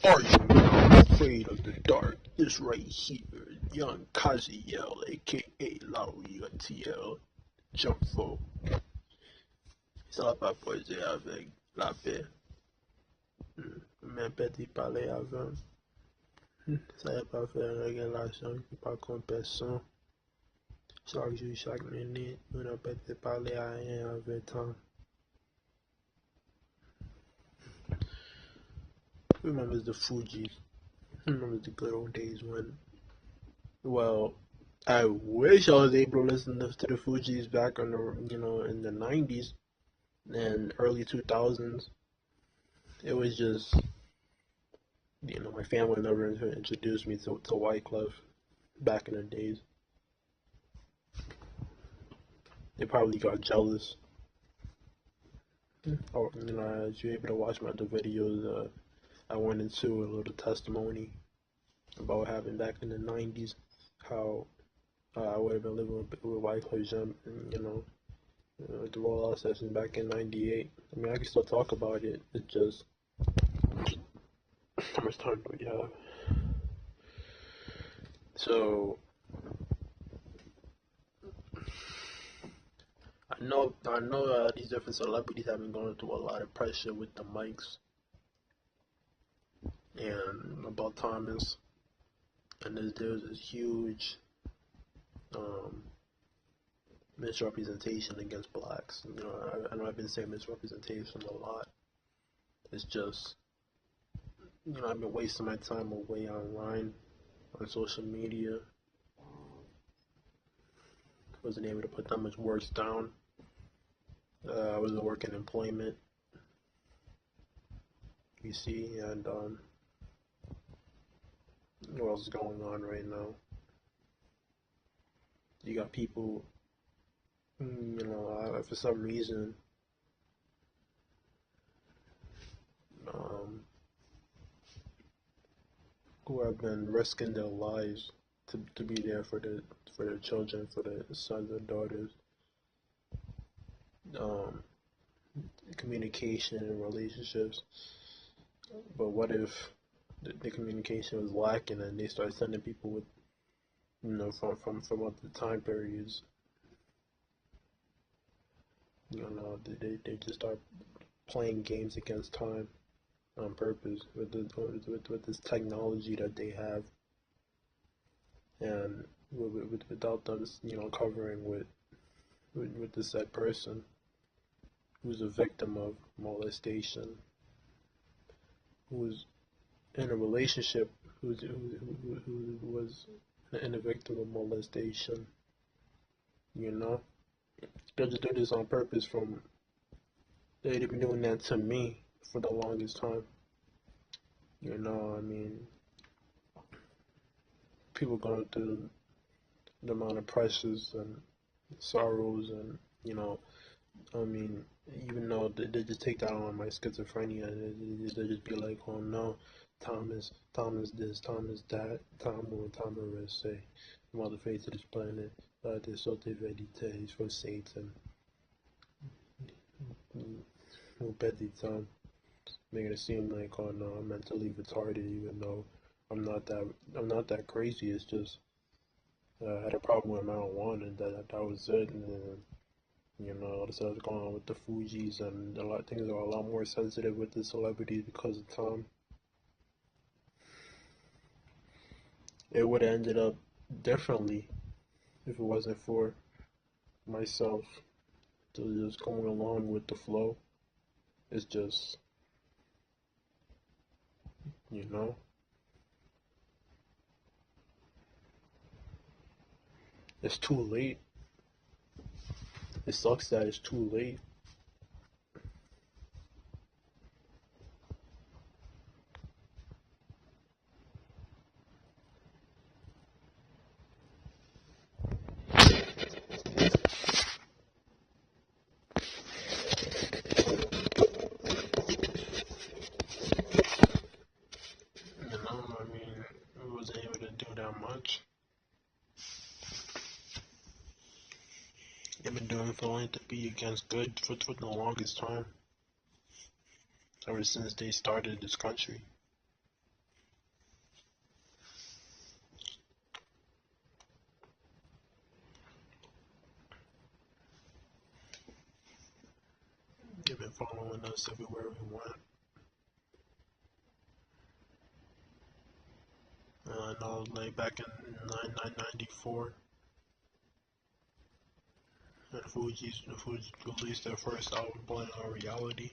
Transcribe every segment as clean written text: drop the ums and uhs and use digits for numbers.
Are you not afraid of the dark? This right here, young Kaziel, aka Larry TL, jump for. Ça va pas poser avec la paix. Mais petit parler avant. Ça va pas faire régulation qui pas contre personne. Chaque jour, chaque minute, on n'a pas de parler à rien avec temps. Remember the Fugees. Remember the good old days when, well, I wish I was able to listen to the Fugees back on in the 90s and early 2000s. It was just, my family never introduced me to Wyclef back in the days. They probably got jealous. Or, as you're able to watch my other videos, I went into a little testimony about what happened back in the 90s, how I would have been living with Wyclef Jean, the rollout session back in '98. I mean, I can still talk about it. It's just, how much time do we have? So, I know these different celebrities have been going through a lot of pressure with the mics and about Thomas, and there's this huge misrepresentation against blacks. I know I've been saying misrepresentation a lot. It's just, I've been wasting my time away online, on social media. Wasn't able to put that much work down. I was working employment, you see, and what else is going on right now? You got people, for some reason, who have been risking their lives to be there for their children, for their sons and daughters. Communication and relationships. But what if the communication was lacking and they start sending people with, from other time periods? They just start playing games against time on purpose with this technology that they have, and without them, covering with the said person who's a victim of molestation, who's in a relationship, who was in a victim of molestation. They just do this on purpose. They've been doing that to me for the longest time. I mean, people going through the amount of pressures and sorrows, and even though they just take that on my schizophrenia, they just be like, oh no, Thomas this, Thomas that, Tom will say, I'm on the face of this planet, de sorte vérité, he's for Satan. Petit Tom, making it seem like, oh no, I'm mentally retarded, even though I'm not that crazy. It's just I had a problem with marijuana, and that was it. And then, all the stuff going on with the Fugees, and a lot of things are a lot more sensitive with the celebrities because of Tom. It would have ended up differently if it wasn't for myself to just going along with the flow. It's just, it's too late. It sucks that it's too late. I wasn't able to do that much. They've been doing philanthropy against good for the longest time. Ever since they started this country. been following us everywhere we went. I know, like back in 1994, the Fugees released their first album, Blowing Our Reality.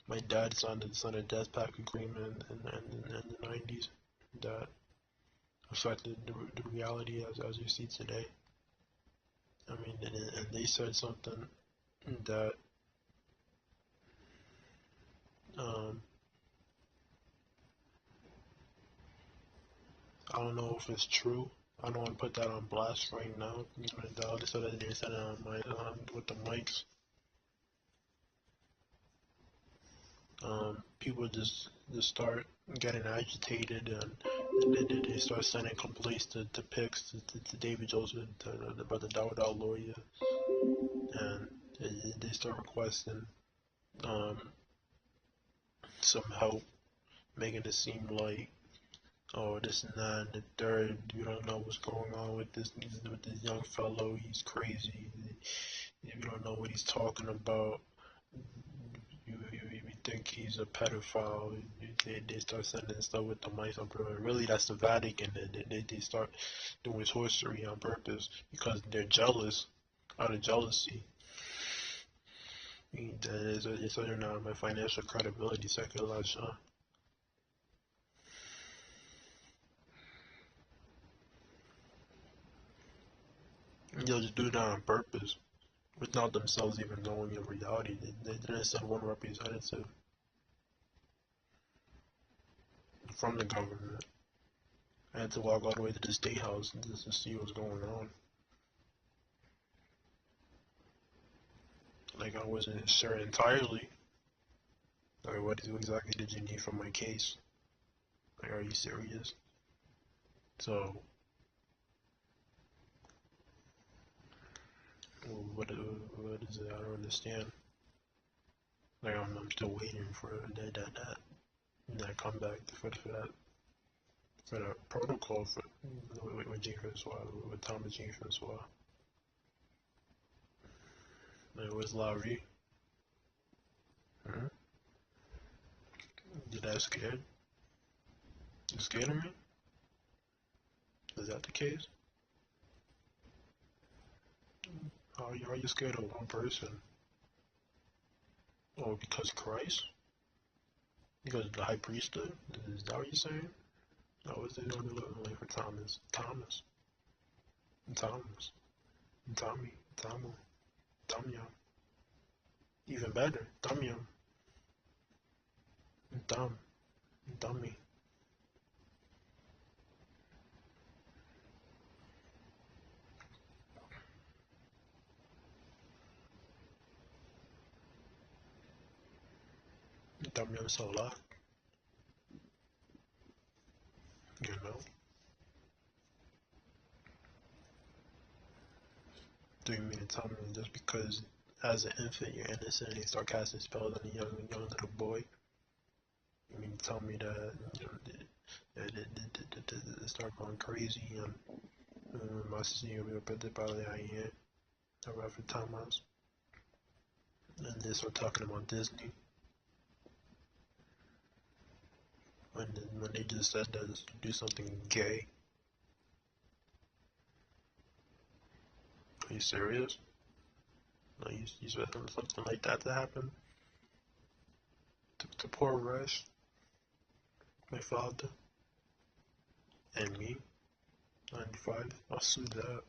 My dad signed a Death Pact agreement in the 90s that affected the reality as you see today. I mean, and they said something that um, I don't know if it's true. I don't want to put that on blast right now. You know, they said it on with the mics. People just start getting agitated, and they start sending complaints to Pix, to David Joseph, to the brother Dawud lawyer, and they start requesting um, some help, making it seem like, oh, this and that and the third, you don't know what's going on with this young fellow, he's crazy, you don't know what he's talking about, you think he's a pedophile. They start sending stuff with the mice on purpose. Really, that's the Vatican. They start doing sorcery on purpose because they're jealous, out of jealousy. It's under now my financial credibility, circulation. They'll just do that on purpose, without themselves even knowing in reality. They didn't send one representative from the government. I had to walk all the way to the State House just to see what's going on. Like, I wasn't sure entirely. Like, what exactly did you need from my case? Like, are you serious? So, what is it? I don't understand. Like, I'm still waiting for that comeback for that protocol with Jean Francois, with Thomas Jean Francois. Like, where's Larry? Hmm? Did I scared? You scared of me? Is that the case? How are you scared of one person? Oh, because Christ? Because the high priesthood? Is that what you're saying? No, what's they doing looking like for Thomas? Thomas. Thomas. Tommy. Tomo. Tamya. Even better. Tamya. Dum. Dummy. Tamya Salah. You know? Do you mean to tell me just because as an infant you're innocent and you start casting spells on a young little boy? You mean to tell me that, you know, they start going crazy and my senior will put the probably I ain't around for Thomas. And they start talking about Disney. When they just said that do something gay. Are you serious? No, you expecting something like that to happen? To poor Rush, my father, and me, 95, I'll sue that.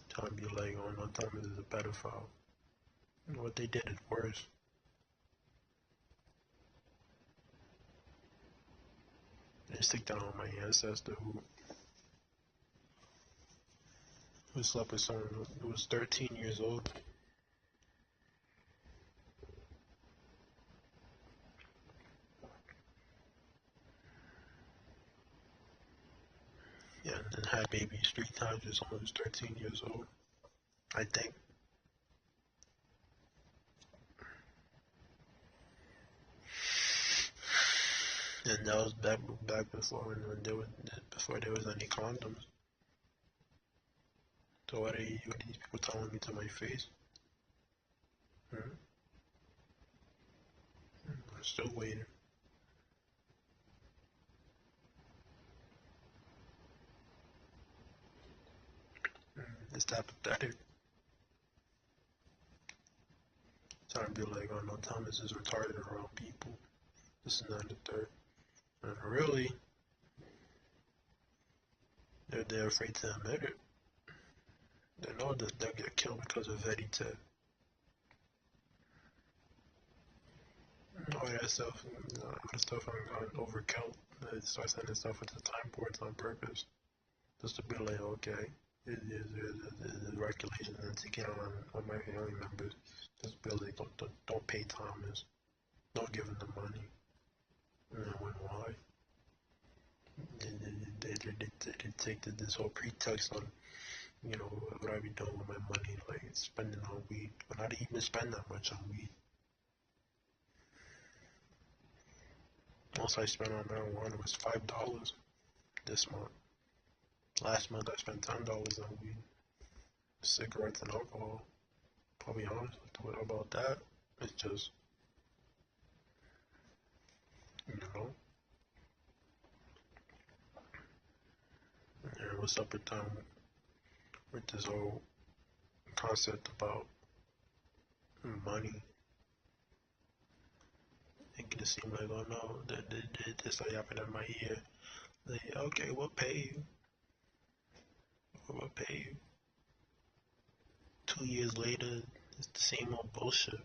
Trying to be like, oh no, Thomas is a pedophile. What they did is worse. They stick down on my ancestor who slept with someone who was 13 years old. Yeah, and had babies 3 times with someone who's 13 years old. I think. And that was back before before there was any condoms. So what are these people telling me to my face? Hmm? I'm still waiting. It's that pathetic. Trying to be like, oh no, Thomas is retarded around people. This is not the third. And really, they're afraid to admit it. They know that they'll get killed because of Eddie Ted. All that stuff, all the stuff I'm going overkill. They start sending stuff with the time boards on purpose. Just to be like, okay, the regulations and to get on my family members. Just be like, don't pay Thomas. Don't give him the money. And I went, why? They take this whole pretext on, what I be doing with my money, like spending on weed. But I didn't even spend that much on weed. Most I spent on marijuana was $5 this month. Last month I spent $10 on weed, cigarettes, and alcohol. I'll be honest with you about that. It's just, you know, and what's up with them with this whole concept about money? Making it seem like, oh no, this happened in my ear. Like, okay, we'll pay you. We'll pay you. 2 years later, it's the same old bullshit.